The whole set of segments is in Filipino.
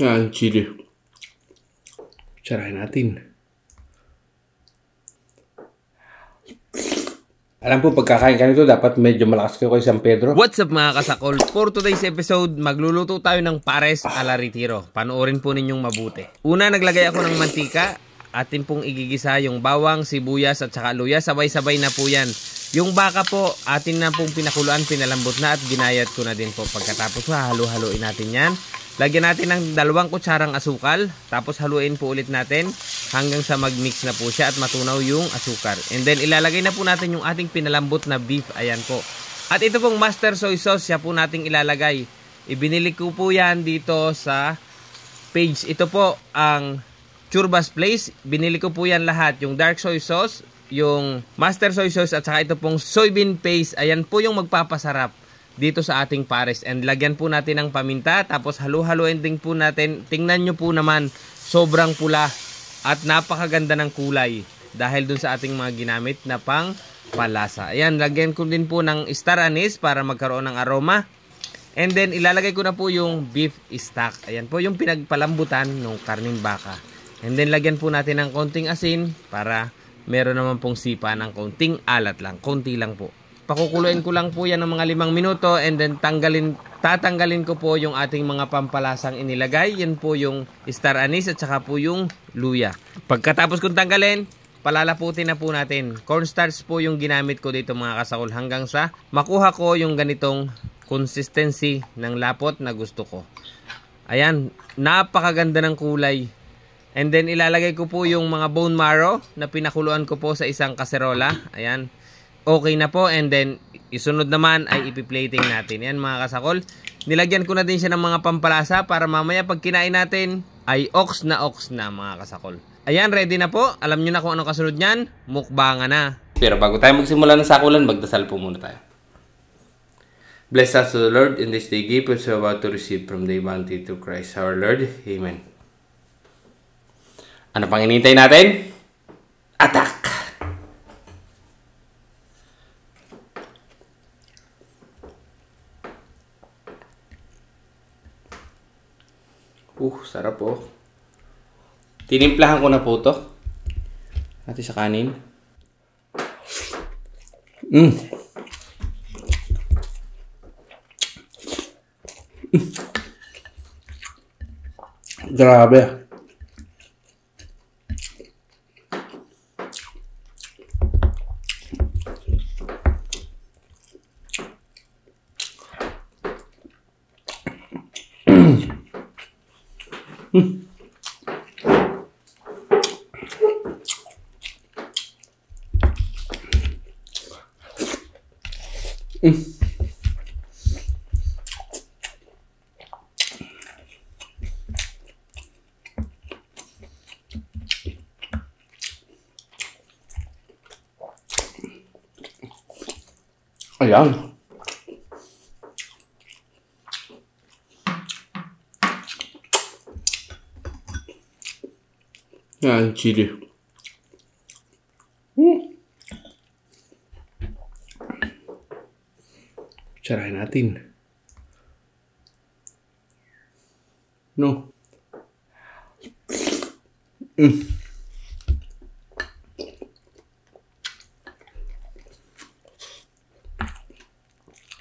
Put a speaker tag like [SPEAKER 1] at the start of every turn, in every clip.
[SPEAKER 1] Yan, chili. Tsarahin natin. Alam po, pagkakain ka nito, dapat medyo malakas kayo kay San Pedro.
[SPEAKER 2] What's up mga kasakol? For today's episode, magluluto tayo ng pares a la Retiro. Panoorin po ninyong mabuti. Una, naglagay ako ng mantika. Atin pong igigisa yung bawang, sibuyas at saka luya. Sabay-sabay na po yan. Yung baka po, atin na pong pinakuluan, pinalambot na at ginayat ko na din po. Pagkatapos halo-haloin natin yan. Lagyan natin ng 2 kutsarang asukal. Tapos haluin po ulit natin hanggang sa mag-mix na po siya at matunaw yung asukal. And then ilalagay na po natin yung ating pinalambot na beef. Ayan po. At ito pong master soy sauce, siya po nating ilalagay. Ibinili ko po yan dito sa page. Ito po ang Churbas Place. Binili ko po yan lahat. Yung dark soy sauce, yung master soy sauce at saka ito pong soybean paste. Ayan po yung magpapasarap dito sa ating pares. And lagyan po natin ng paminta. Tapos halu-haluin din po natin. Tingnan nyo po naman, sobrang pula at napakaganda ng kulay dahil dun sa ating mga ginamit na pang palasa. Ayan, lagyan ko din po ng star anise para magkaroon ng aroma. And then ilalagay ko na po yung beef stock. Ayan po yung pinagpalambutan ng karning baka. And then lagyan po natin ng konting asin para meron naman pong sipa ng konting alat lang. Konti lang po. Pakukuluin ko lang po yan ng mga 5 minuto and then tatanggalin ko po yung ating mga pampalasang inilagay. Yan po yung star anise at saka po yung luya. Pagkatapos kong tanggalin, palalaputin na po natin. Cornstarch po yung ginamit ko dito mga kasakol hanggang sa makuha ko yung ganitong consistency ng lapot na gusto ko. Ayan, napakaganda ng kulay. And then ilalagay ko po yung mga bone marrow na pinakuluan ko po sa isang kaserola. Ayan. Okay na po, and then isunod naman ay ipi-plating natin. Yan mga kasakol. Nilagyan ko na din siya ng mga pampalasa para mamaya pag kinain natin ay ox na mga kasakol. Ayan, ready na po. Alam nyo na kung anong kasunod nyan. Mukbangan na.
[SPEAKER 1] Pero bago tayo magsimula ng sakulan, magdasal po muna tayo. Bless us, O Lord, in this day gift which we are about to receive from the bounty to Christ our Lord. Amen. Ano pang inintay natin? Attack! Sarap po. Tinimplahan ko na po to. Natin sa kanin. Grabe. Ayan. Yan, chili. Tsarahin natin. No.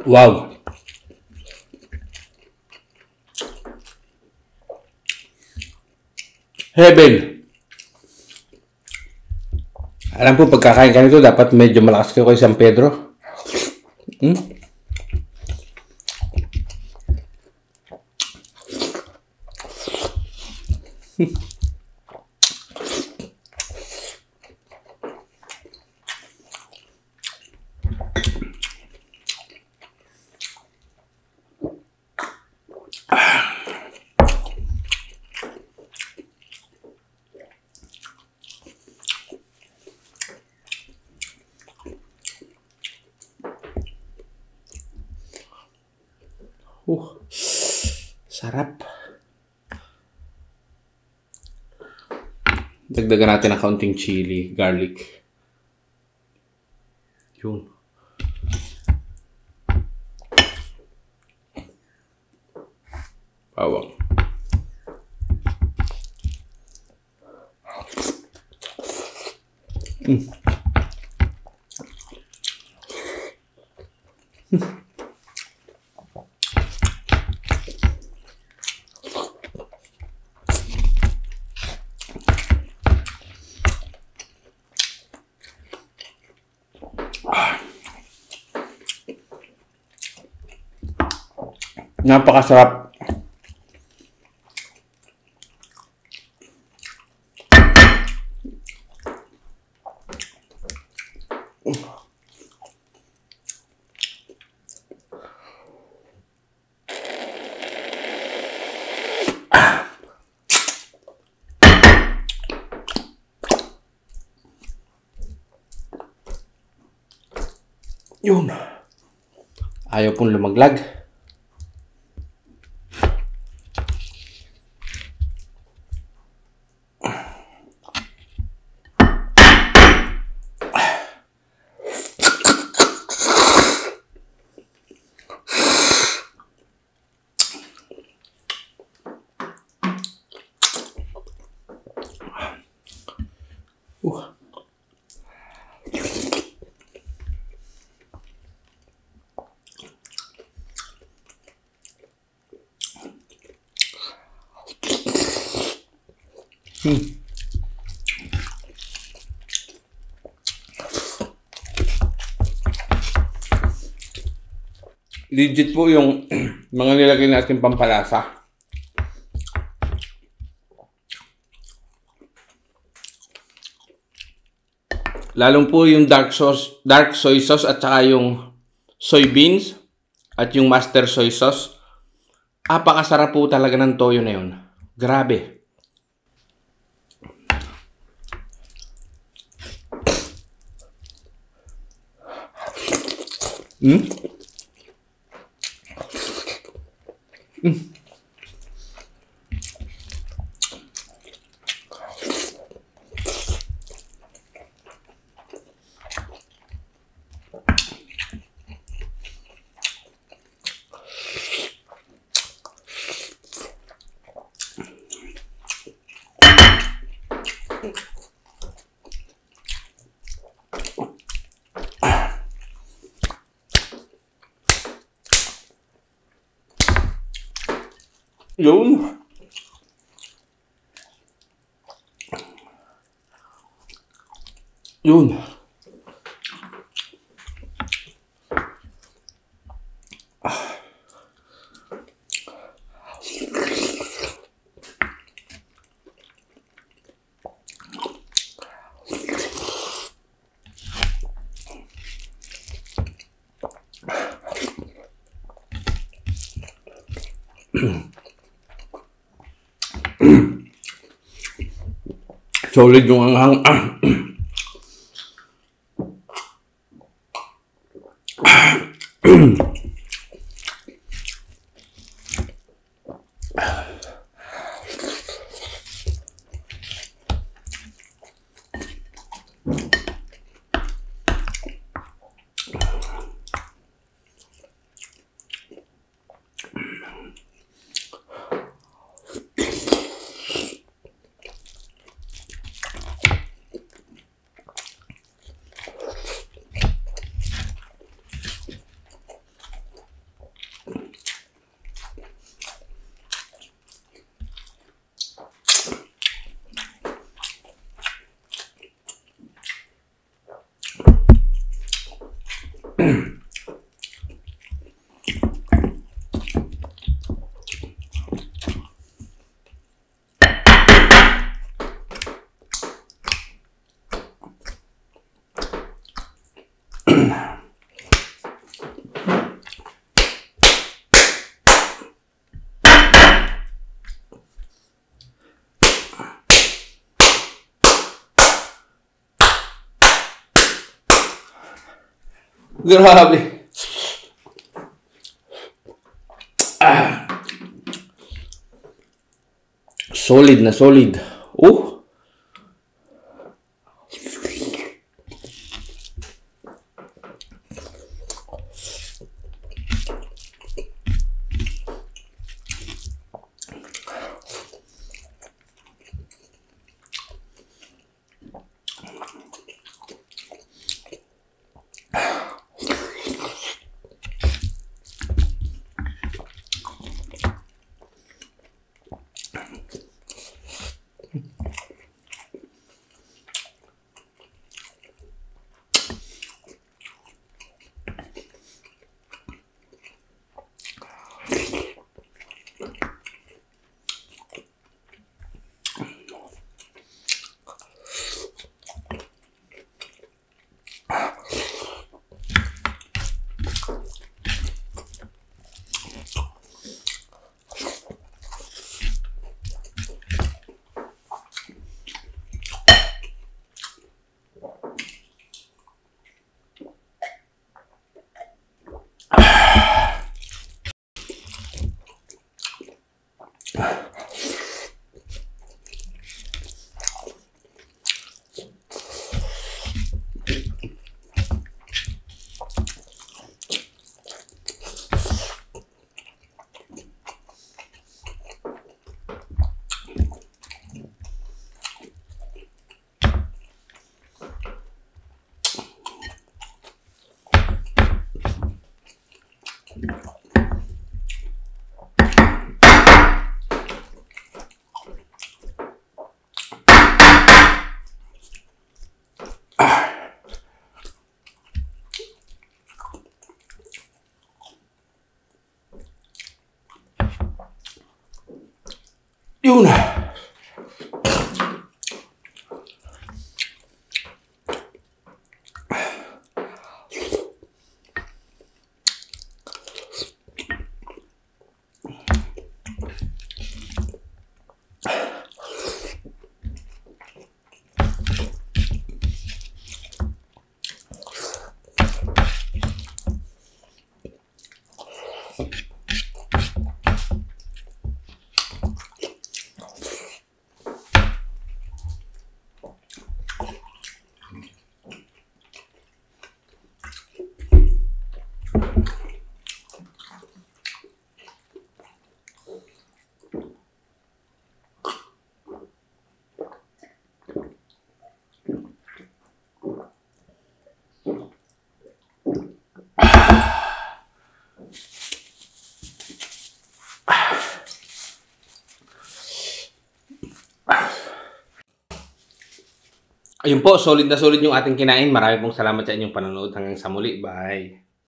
[SPEAKER 1] Wow. Heaven. Alam po, pagkakain ka nito, dapat medyo malakas kayo kay San Pedro. Sarap. Dagdagan natin ng kaunting chili, garlic. Yun. Bawang. Napakasarap. Yun. Ayaw pong lumaglag. Legit po yung mga nilagay natin pampalasa. Lalong po yung dark soy sauce at saka yung soybeans at yung master soy sauce. Apakasarap po talaga ng toyo na yun. Grabe. Yun. Yun. Solid yung anghang. Grabe. Solid na solid. Yun. Ayun po, solid na solid yung ating kinain. Marami pong salamat sa inyong panonood. Hanggang sa muli. Bye.